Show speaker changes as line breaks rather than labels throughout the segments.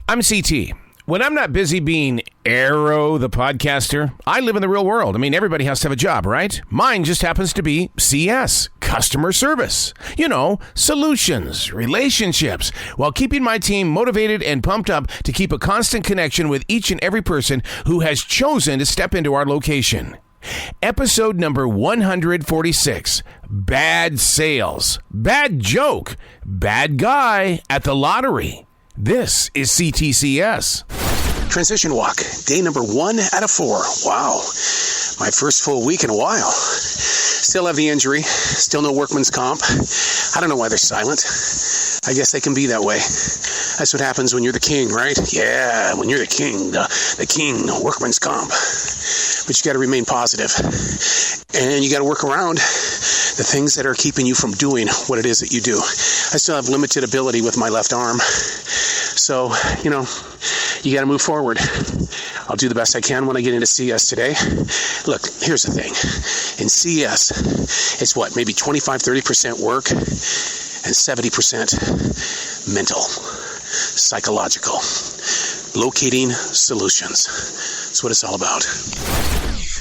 I'm CT. When I'm not busy being Arroe, the podcaster, I live in the real world. I mean, everybody has to have a job, right? Mine just happens to be C.S. Customer Service. You know, solutions, relationships, while keeping my team motivated and pumped up to keep a constant connection with each and every person who has chosen to step into our location. Episode number 146, Bad Sales, Bad Joke, Bad Guy at the Lottery. This is C.T.C.S.
Transition walk, day number 1 out of 4. Wow, my first full week in a while. Still have the injury, still no workman's comp. I don't know why they're silent. I guess they can be that way. That's what happens when you're the king, right? Yeah, when you're the king, the king, workman's comp. But you got to remain positive. And you got to work around the things that are keeping you from doing what it is that you do. I still have limited ability with my left arm. So, you got to move forward. I'll do the best I can when I get into CS today. Look, here's the thing. In CS, it's what, maybe 25-30% work and 70% mental, psychological. Locating solutions. That's what it's all about.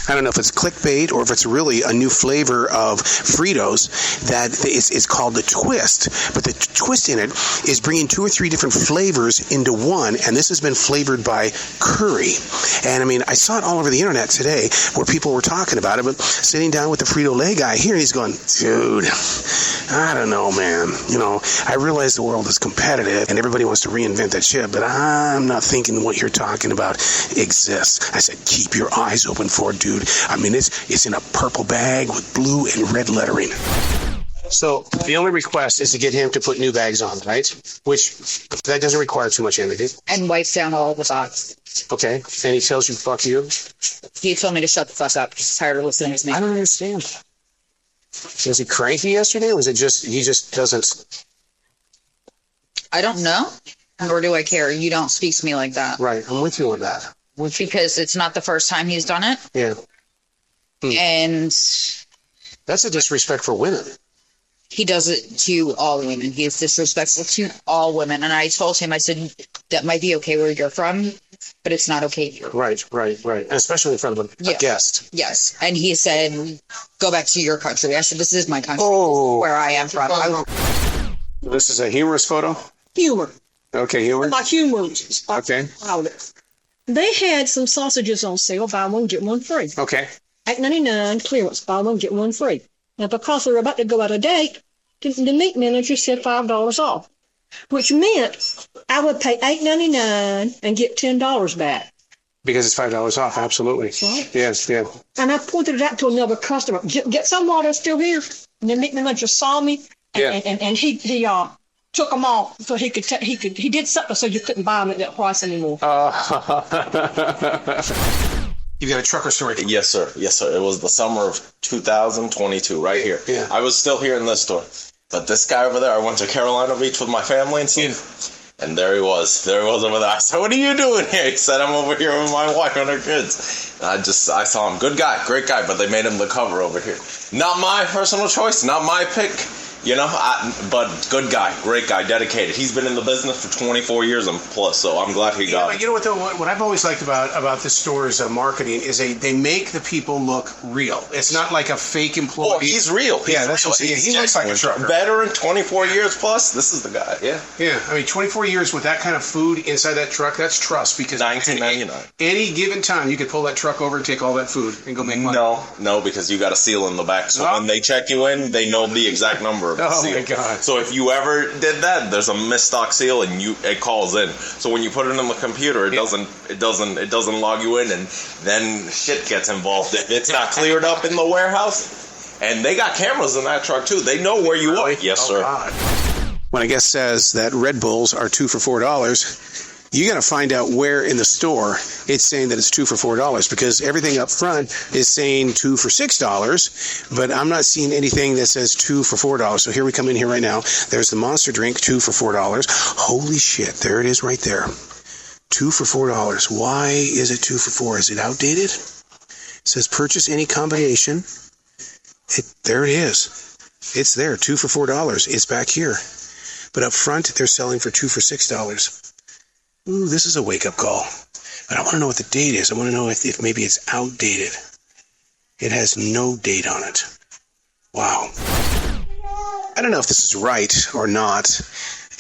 I don't know if it's clickbait or if it's really a new flavor of Fritos that it's called the twist. But the twist in it is bringing 2 or 3 different flavors into one, and this has been flavored by curry. And I mean, I saw it all over the internet today where people were talking about it, but sitting down with the Frito-Lay guy here, and he's going, dude, I don't know, man. I realize the world is competitive and everybody wants to reinvent that shit, but I'm not thinking what you're talking about exists. I said, keep your eyes open for it, dude. I mean, it's in a purple bag with blue and red lettering. So the only request is to get him to put new bags on, right? Which, that doesn't require too much energy.
And wipes down all the socks.
Okay. And he tells you, fuck you?
He told me to shut the fuck up. He's tired of listening to me.
I don't understand. Was he cranky yesterday, or was it just, he just doesn't?
I don't know, nor do I care. You don't speak to me like that.
Right. I'm with you on that.
Because it's not the first time he's done it.
Yeah.
And
that's a disrespect for women.
He does it to all women. He is disrespectful to all women. And I told him, I said, that might be okay where you're from, but it's not okay here. Right. And especially in front of a guest. Yes. And he said, go back to your country. I said, this is my country.
Oh.
Where I am from.
This is a humorous photo?
Humor.
Okay, humor.
Like humor.
Okay.
They had some sausages on sale, buy one, get one free.
Okay.
$8.99 clearance, buy one, get one free. Now, because they were about to go out of date, the meat manager said $5 off, which meant I would pay $8.99 and get $10 back.
Because it's $5 off, absolutely.
Right.
Yes, yeah.
And I pointed it out to another customer. Get some while they're still here. And the meat manager saw me, and he took them off so he did something so you couldn't buy them at that price anymore.
You got a trucker story?
Yes, sir. It was the summer of 2022, right here.
Yeah.
I was still here in this store. But this guy over there, I went to Carolina Beach with my family and stuff. Yeah. And there he was over there. I said, what are you doing here? He said, I'm over here with my wife and her kids. And I saw him. Good guy, great guy, but they made him the cover over here. Not my personal choice, not my pick. But good guy, great guy, dedicated. He's been in the business for 24 years and plus, so I'm glad he got it.
You know what, though? What I've always liked about this store's marketing is they make the people look real. It's not like a fake employee.
Oh, he's real.
That's what he looks like a trucker.
Veteran, 24 years plus. This is the guy.
Yeah. I mean, 24 years with that kind of food inside that truck, that's trust. Because
$19.99.
Any given time, you could pull that truck over and take all that food and go make money.
No, because you got a seal in the back. So when they check you in, they know the exact number.
Oh my God.
So if you ever did that, there's a misstock seal and it calls in. So when you put it in the computer, it doesn't log you in, and then shit gets involved. If it's not cleared up in the warehouse, and they got cameras in that truck too. They know where you are. Yes, sir.
God. When a guest says that Red Bulls are 2 for $4, you got to find out where in the store it's saying that it's 2 for $4, because everything up front is saying 2 for $6, but I'm not seeing anything that says 2 for $4. So here we come in here right now. There's the Monster drink, 2 for $4. Holy shit, there it is right there. 2 for $4. Why is it 2 for $4? Is it outdated? It says purchase any combination. There it is. It's there, 2 for $4. It's back here. But up front, they're selling for 2 for $6. Ooh, this is a wake-up call. But I want to know what the date is. I want to know if maybe it's outdated. It has no date on it. Wow. I don't know if this is right or not.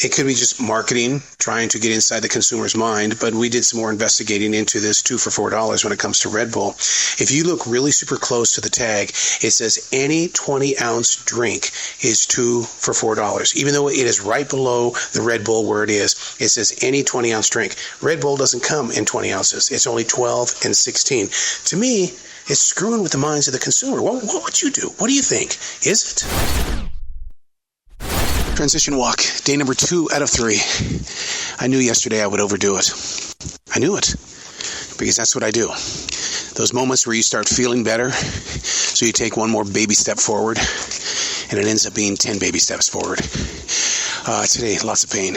It could be just marketing, trying to get inside the consumer's mind, but we did some more investigating into this 2 for $4 when it comes to Red Bull. If you look really super close to the tag, it says any 20-ounce drink is 2 for $4. Even though it is right below the Red Bull where it says any 20-ounce drink. Red Bull doesn't come in 20 ounces. It's only 12 and 16. To me, it's screwing with the minds of the consumer. What would you do? What do you think? Is it? Transition walk, day number 2 out of 3. I knew yesterday I would overdo it. I knew it, because that's what I do. Those moments where you start feeling better, so you take one more baby step forward, and it ends up being 10 baby steps forward. Today, lots of pain.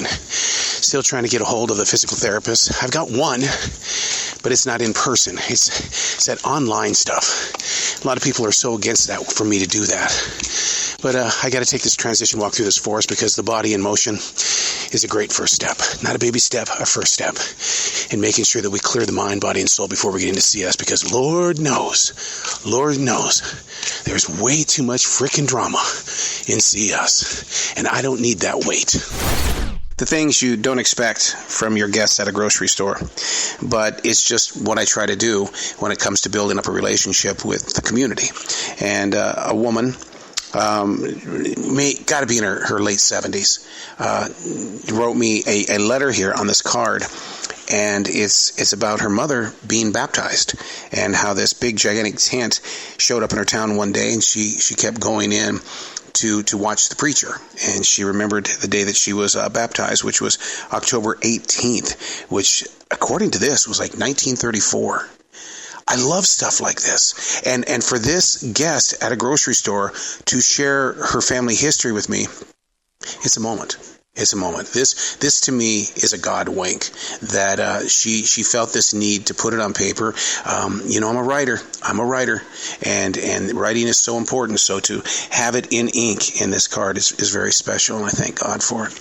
Still trying to get a hold of the physical therapist. I've got one, but it's not in person. It's that online stuff. A lot of people are so against that for me to do that. But I got to take this transition walk through this forest because the body in motion is a great first step. Not a baby step, a first step. In making sure that we clear the mind, body, and soul before we get into CS, because Lord knows, there's way too much freaking drama in CS. And I don't need that weight. The things you don't expect from your guests at a grocery store, but it's just what I try to do when it comes to building up a relationship with the community. And a woman, got to be in her late 70s, wrote me a letter here on this card, and it's about her mother being baptized and how this big gigantic tent showed up in her town one day, and she kept going in to watch the preacher, and she remembered the day that she was baptized, which was October 18th, which according to this was like 1934. I love stuff like this. And for this guest at a grocery store to share her family history with me, it's a moment. It's a moment. This to me is a God wink that she felt this need to put it on paper. I'm a writer, and writing is so important. So to have it in ink in this card is very special, and I thank God for it.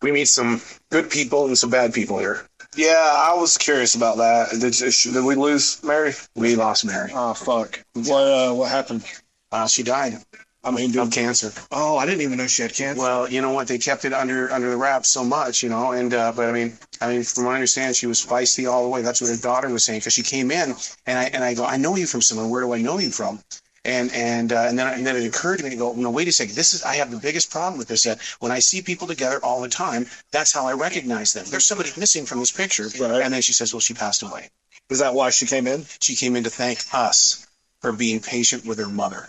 We meet some good people and some bad people here.
Yeah, I was curious about that. Did we lose Mary?
We lost Mary.
Oh, fuck. What happened?
She died. Of cancer.
Oh, I didn't even know she had cancer.
Well, you know what? They kept it under the wraps so much, but I mean, from what I understand, she was feisty all the way. That's what her daughter was saying, because she came in, and I go, I know you from somewhere. Where do I know you from? And then it occurred to me to go, no, wait a second. I have the biggest problem with this. When I see people together all the time, that's how I recognize them. There's somebody missing from this picture.
Right.
And then she says, well, she passed away.
Is that why she came in?
She came in to thank us for being patient with her mother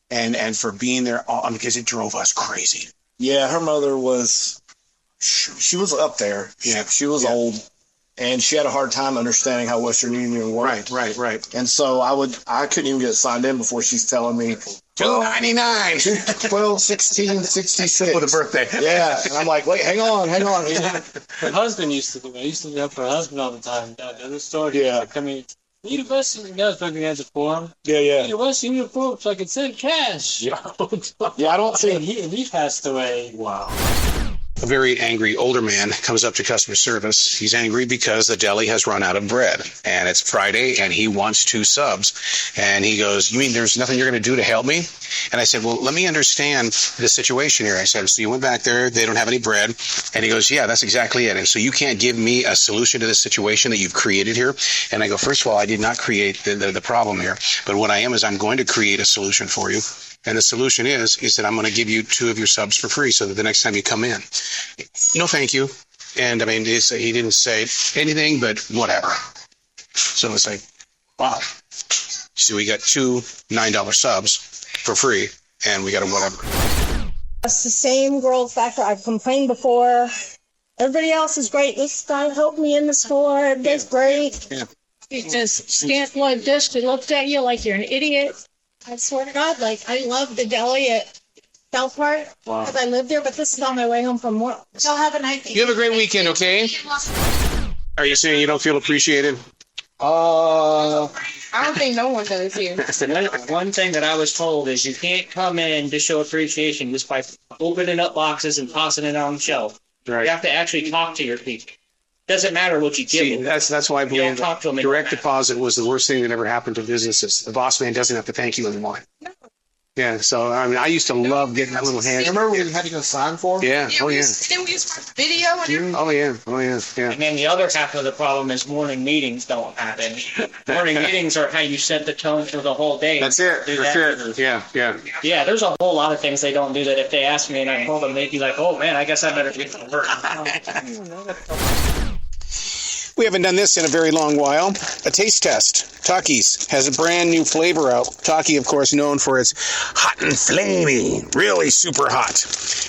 and for being there because it drove us crazy.
Yeah, her mother she was up there.
Yeah.
She was old. And she had a hard time understanding how Western Union worked.
Right.
And so I couldn't even get signed in before she's telling me
$2.99,
12/16/66
for the birthday.
Yeah, and I'm like, wait, hang on.
Her husband used to do it. I used to help her husband all the time. The other store.
Yeah.
I mean, need a Western guys looking at the form.
Yeah.
Need a Western Union form so I can send cash.
Yeah, I don't see.
He passed away.
Wow. A very angry older man comes up to customer service. He's angry because the deli has run out of bread, and it's Friday, and he wants 2 subs. And he goes, you mean there's nothing you're going to do to help me? And I said, well, let me understand the situation here. I said, so you went back there, they don't have any bread. And he goes, yeah, that's exactly it. And so you can't give me a solution to this situation that you've created here? And I go, first of all, I did not create the problem here. But what I am is I'm going to create a solution for you. And the solution is that I'm going to give you 2 of your subs for free so that the next time you come in. No, thank you. And I mean, he didn't say anything, but whatever. So it's like, wow. So we got 2 $9 subs for free, and we got a whatever.
It's the same growth factor. I've complained before. Everybody else is great. This guy helped me in the store. Everybody's great.
Yeah.
He just stands like this. He looks at you like you're an idiot. I swear to God, I love the deli at South Park because I live there, but this is on my way home from work. Y'all have a nice day.
You have a great weekend, okay? Are you saying you don't feel appreciated?
I don't think no one does here.
One thing that I was told is you can't come in to show appreciation just by opening up boxes and tossing it on the shelf.
Right.
You have to actually talk to your people. Doesn't matter what you give them.
That's why I
You don't
believe
talk to them.
direct deposit was the worst thing that ever happened to businesses. The boss man doesn't have to thank you anymore. No. Yeah, so I mean, I used to love getting that little hand.
Remember when you had to go sign for?
Yeah. Oh yeah.
Then we use my video and everything.
Oh yeah. Oh yeah. Yeah.
And then the other half of the problem is morning meetings don't happen. Morning meetings are how you set the tone for the whole day.
That's it.
Do
That's
that.
it. Yeah. Yeah.
Yeah, there's a whole lot of things they don't do that if they ask me and I told them, they'd be like, oh man, I guess I better get to work.
We haven't done this in a very long while. A taste test. Takis has a brand new flavor out. Taki, of course, known for its hot and flamey, really super hot.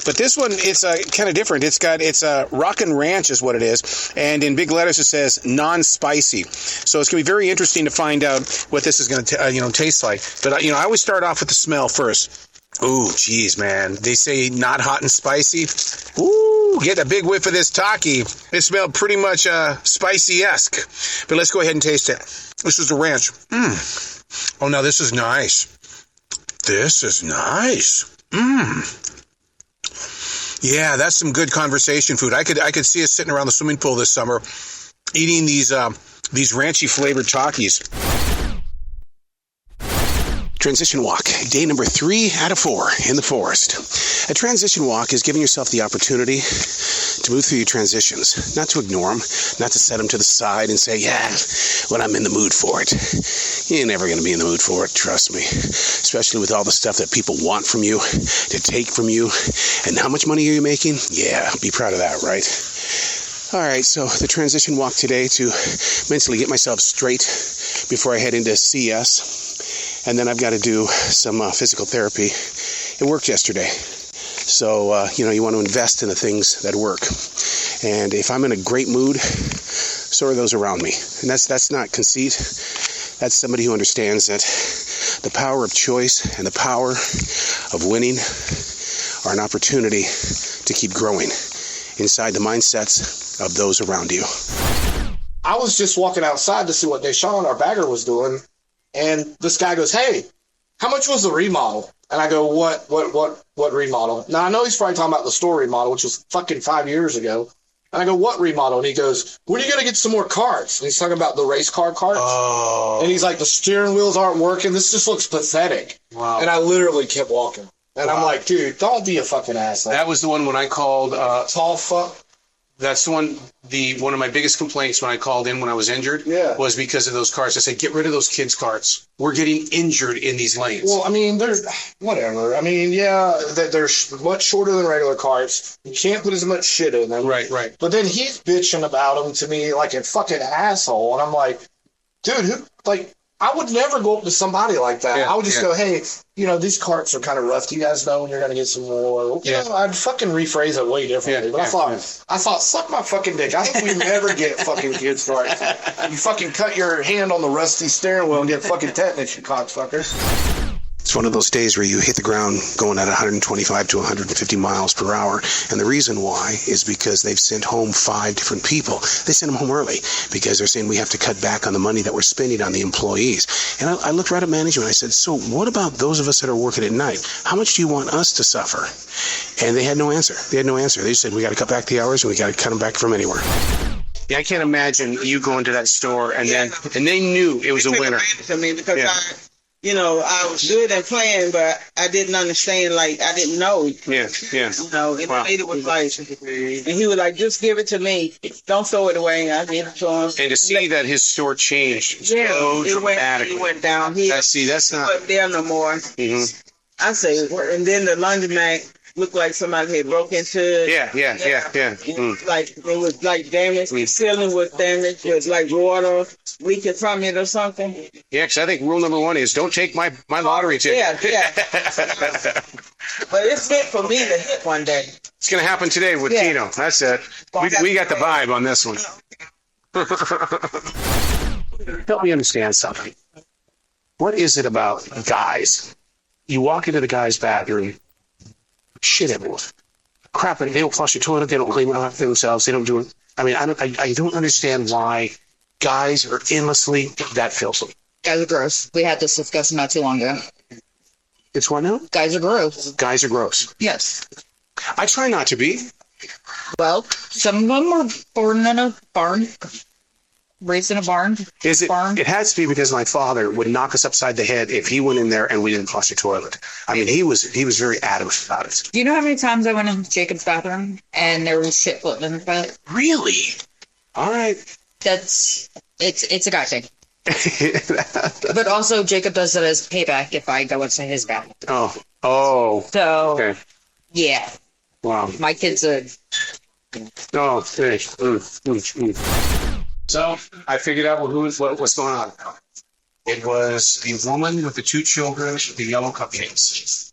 But this one, it's kind of different. It's a Rockin' Ranch is what it is, and in big letters it says non-spicy. So it's gonna be very interesting to find out what this is gonna taste like. But I always start off with the smell first. Ooh, geez, man. They say not hot and spicy. Ooh, get a big whiff of this Taki. It smelled pretty much spicy-esque. But let's go ahead and taste it. This is the ranch. Oh, now this is nice. This is nice. Yeah, that's some good conversation food. I could see us sitting around the swimming pool this summer eating these ranchy flavored Takis. Transition walk, day number 3 out of 4 in the forest. A transition walk is giving yourself the opportunity to move through your transitions, not to ignore them, not to set them to the side and say, yeah, when I'm in the mood for it. You're never going to be in the mood for it, trust me. Especially with all the stuff that people want from you, to take from you. And how much money are you making? Yeah, be proud of that, right? All right, so the transition walk today to mentally get myself straight before I head into CS. And then I've got to do some physical therapy. It worked yesterday. So, you want to invest in the things that work. And if I'm in a great mood, so are those around me. And that's not conceit. That's somebody who understands that the power of choice and the power of winning are an opportunity to keep growing inside the mindsets of those around you.
I was just walking outside to see what Deshaun, our bagger, was doing. And this guy goes, hey, how much was the remodel? And I go, what remodel? Now, I know he's probably talking about the store remodel, which was fucking 5 years ago. And I go, what remodel? And he goes, when are you going to get some more carts? And he's talking about the race car carts. Oh. And he's like, the steering wheels aren't working. This just looks pathetic. Wow. And I literally kept walking. And I'm like, dude, don't be a fucking asshole.
That was the one when I called Tall Fuck. That's the one of my biggest complaints when I called in when I was injured was because of those carts. I said, get rid of those kids' carts. We're getting injured in these lanes.
Well, I mean, they're whatever. I mean, yeah, they're much shorter than regular carts. You can't put as much shit in them.
Right.
But then he's bitching about them to me like a fucking asshole. And I'm like, dude, I would never go up to somebody like that. I would just go, hey, these carts are kind of rough. Do you guys know when you're going to get some more? I'd fucking rephrase it way differently. But I thought, suck my fucking dick. I think we never get fucking kids carts. You fucking cut your hand on the rusty steering wheel and get fucking tetanus, you cocksuckers.
It's one of those days where you hit the ground going at 125 to 150 miles per hour. And the reason why is because they've sent home 5 different people. They sent them home early because they're saying we have to cut back on the money that we're spending on the employees. And I looked right at management. I said, so what about those of us that are working at night? How much do you want us to suffer? And they had no answer. They just said, we got to cut back the hours and we got to cut them back from anywhere. Yeah, I can't imagine you going to that store and they knew it was a winner.
I mean, because I was good at playing, but I didn't understand, I didn't know.
Yeah.
And the lady was like, and he was like, just give it to me. Don't throw it away. I gave it to him.
And to see that his store changed so dramatically.
It went down.
That's not.
Wasn't there no more.
Mm-hmm.
I say, and then the laundromat looked like somebody had broke into it.
Yeah.
It was like damaged. The ceiling was damaged. It was like water leaking from it or something.
Yeah, because I think rule number 1 is don't take my lottery ticket.
Yeah. But it's meant for me to hit one day.
It's going to happen today with Tino. That's it. We got the vibe on this one. Help me understand something. What is it about guys? You walk into the guy's bathroom, shit everywhere. Crap, they don't flush the toilet, they don't clean it up themselves, they don't do it. I mean, I don't understand why guys are endlessly that filthy.
Guys are gross. We had this discussion not too long ago.
It's what now?
Guys are gross.
Guys are gross.
Yes.
I try not to be.
Well, some of them were born in a barn, raised in a barn.
Is it?
Barn.
It has to be because my father would knock us upside the head if he went in there and we didn't flush the toilet. I mean, he was very adamant about it.
Do you know how many times I went in Jacob's bathroom and there was shit floating in the toilet?
Really? All right.
It's a guy thing. But also, Jacob does it as payback if I go into his bathroom.
Oh.
So,
Okay.
yeah.
Wow.
My kid's a...
Oh, fish. So I figured out what was going on. It was the woman with the 2 children with the yellow cupcakes.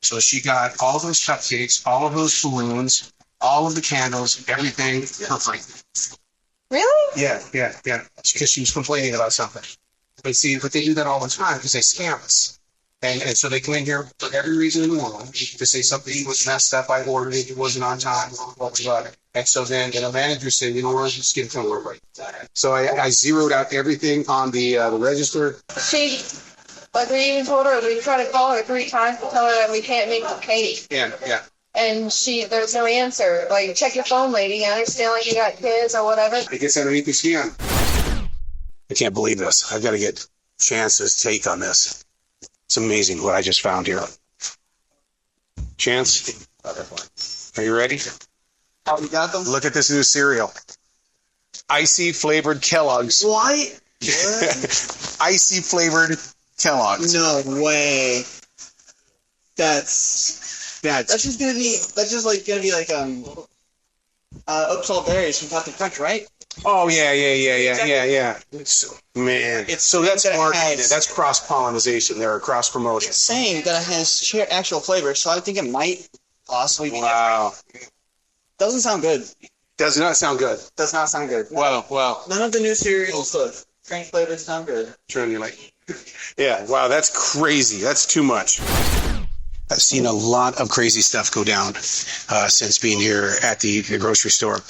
So she got all of those cupcakes, all of those balloons, all of the candles, everything for free.
Really?
Yeah. Because she was complaining about something. But they do that all the time because they scam us. And so they come in here for every reason in the world to say something was messed up. I ordered it. It wasn't on time. And so then the manager said, you know what, just get it from everybody. So I zeroed out everything on the register.
She, like we even told her, we tried to call her 3 times to tell her that we can't make the cake.
Yeah.
And there's no answer. Like, check your phone, lady. I understand, like, you got kids or whatever.
I guess underneath the skin. I can't believe this. I've got to get Chance's take on this. It's amazing what I just found here. Chance, are you ready?
Oh, you got them?
Look at this new cereal. Icy flavored Kellogg's.
What?
Icy flavored Kellogg's.
No way. That's just gonna be like Upsalt berries from Captain Crunch, right?
Oh yeah. So that's marketing. That's cross pollination. There, cross promotion.
Saying that it has actual flavor, so I think it might possibly be.
Wow.
Doesn't sound good.
Does not sound good.
Does not sound good.
Well.
None of the new cereals drink flavors sound good.
Yeah. Wow. That's crazy. That's too much. I've seen a lot of crazy stuff go down since being here at the grocery store.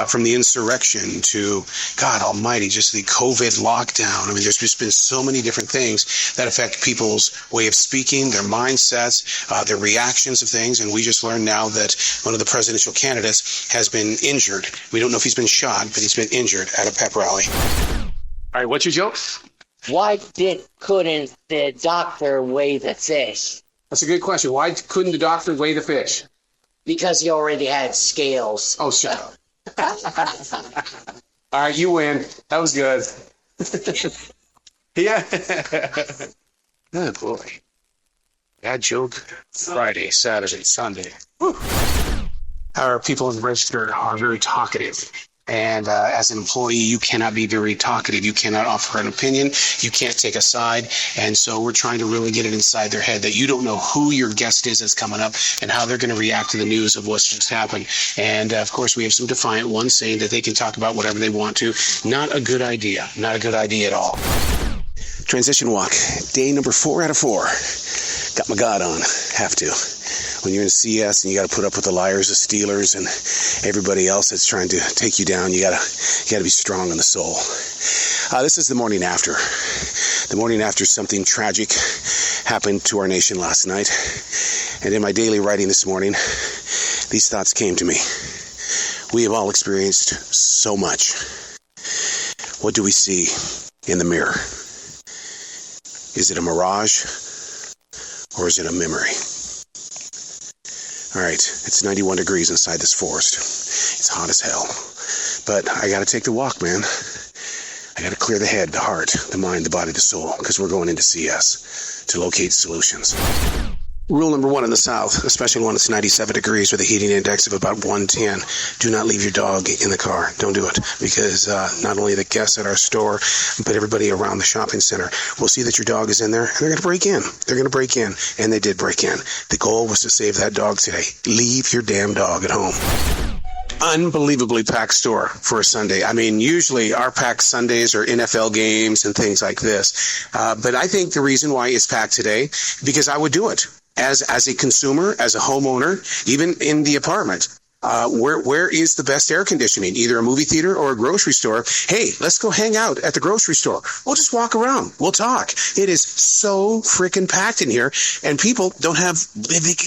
From the insurrection to, God almighty, just the COVID lockdown. I mean, there's just been so many different things that affect people's way of speaking, their mindsets, their reactions of things. And we just learned now that one of the presidential candidates has been injured. We don't know if he's been shot, but he's been injured at a pep rally. All right, what's your joke?
Why couldn't the doctor weigh the fish?
That's a good question. Why couldn't the doctor weigh the fish?
Because he already had scales.
Oh, shut up. All right, you win. That was good. Yeah. Good boy. Bad joke. Friday, Saturday, Sunday. Whew. Our people in the register are very talkative. And as an employee, you cannot be very talkative. You cannot offer an opinion. You can't take a side. And so we're trying to really get it inside their head that you don't know who your guest is that's coming up and how they're going to react to the news of what's just happened. And, of course, we have some defiant ones saying that they can talk about whatever they want to. Not a good idea. Not a good idea at all. Transition walk. Day number 4 out of 4. Got my God on. Have to. When you're in CS and you got to put up with the liars, the stealers, and everybody else that's trying to take you down, you gotta be strong in the soul. This is the morning after. The morning after something tragic happened to our nation last night. And in my daily writing this morning, these thoughts came to me. We have all experienced so much. What do we see in the mirror? Is it a mirage or is it a memory? All right, it's 91 degrees inside this forest. It's hot as hell. But I got to take the walk, man. I got to clear the head, the heart, the mind, the body, the soul, because we're going into CS to locate solutions. Rule number 1 in the South, especially when it's 97 degrees with a heating index of about 110, do not leave your dog in the car. Don't do it, because not only the guests at our store, but everybody around the shopping center will see that your dog is in there, and they're going to break in. They're going to break in, and they did break in. The goal was to save that dog today. Leave your damn dog at home. Unbelievably packed store for a Sunday. I mean, usually our packed Sundays are NFL games and things like this. But I think the reason why it's packed today, because I would do it. As a consumer, as a homeowner, even in the apartment, Where is the best air conditioning? Either a movie theater or a grocery store. Hey, let's go hang out at the grocery store. We'll just walk around. We'll talk. It is so freaking packed in here, and people they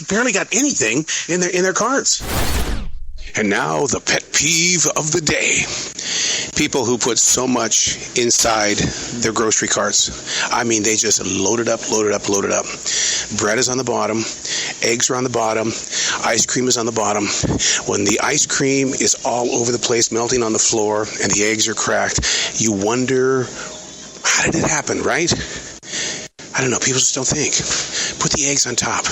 barely got anything in their carts. And now the pet peeve of the day. People who put so much inside their grocery carts. I mean, they just load it up. Bread is on the bottom. Eggs are on the bottom. Ice cream is on the bottom. When the ice cream is all over the place, melting on the floor, and the eggs are cracked, you wonder, how did it happen, right? I don't know. People just don't think. Put the eggs on top.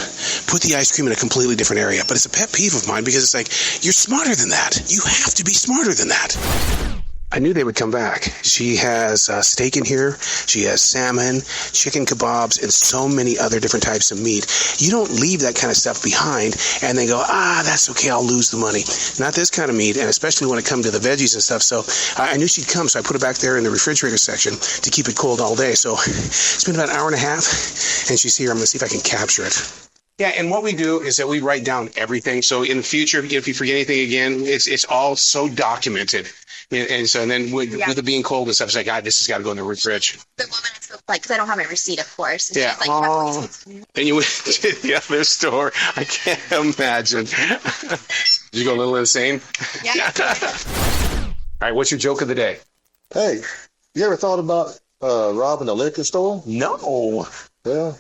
Put the ice cream in a completely different area. But it's a pet peeve of mine because it's like, you're smarter than that. You have to be smarter than that. I knew they would come back. She has steak in here. She has salmon, chicken kebabs, and so many other different types of meat. You don't leave that kind of stuff behind and they go, that's okay, I'll lose the money. Not this kind of meat, and especially when it comes to the veggies and stuff. So I knew she'd come, so I put it back there in the refrigerator section to keep it cold all day. So it's been about an hour and a half, and she's here. I'm going to see if I can capture it. Yeah, and what we do is that we write down everything. So in the future, if you forget anything again, it's all so documented. And then with it being cold and stuff, it's like, this has got to go in the fridge.
The woman is so, because I don't have my receipt, of course.
Yeah. And you went to the other store. I can't imagine. Did you go a little insane?
Yeah.
All right, what's your joke of the day?
Hey, you ever thought about robbing a liquor store?
No.
Well,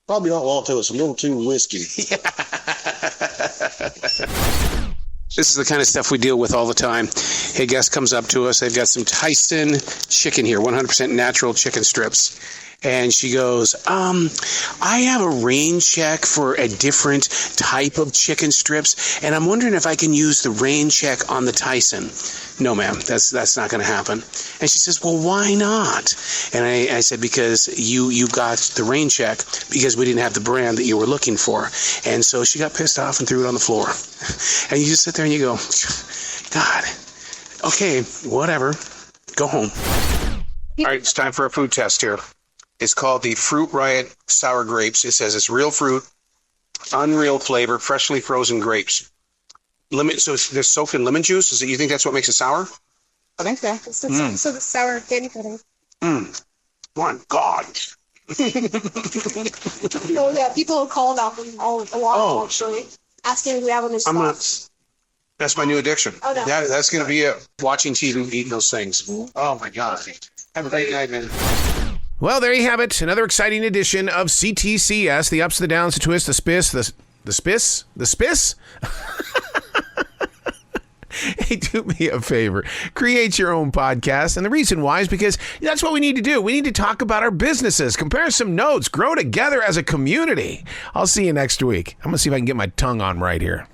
probably don't want to. It's a little too risky.
This is the kind of stuff we deal with all the time. A guest comes up to us. They've got some Tyson chicken here, 100% natural chicken strips. And she goes, I have a rain check for a different type of chicken strips, and I'm wondering if I can use the rain check on the Tyson. No, ma'am, that's not going to happen. And she says, well, why not? And I said, because you got the rain check because we didn't have the brand that you were looking for. And so she got pissed off and threw it on the floor. And you just sit there and you go, God, okay, whatever, go home. All right, it's time for a food test here. It's called the Fruit Riot Sour Grapes. It says it's real fruit, unreal flavor, freshly frozen grapes. So they're soaked in lemon juice? You think that's what makes it sour?
I think so. So the sour candy pudding.
My God.
So yeah, people call about them a lot, actually, asking if we have them in stock.
That's my new addiction.
Oh, no.
Yeah, that's going to be it. Watching TV, eating those things. Oh, my God. Have a great night, man.
Well, there you have it. Another exciting edition of C.T.C.S. The ups, the downs, the twists, the spiss, the spiss? Hey, do me a favor. Create your own podcast. And the reason why is because that's what we need to do. We need to talk about our businesses, compare some notes, grow together as a community. I'll see you next week. I'm going to see if I can get my tongue on right here.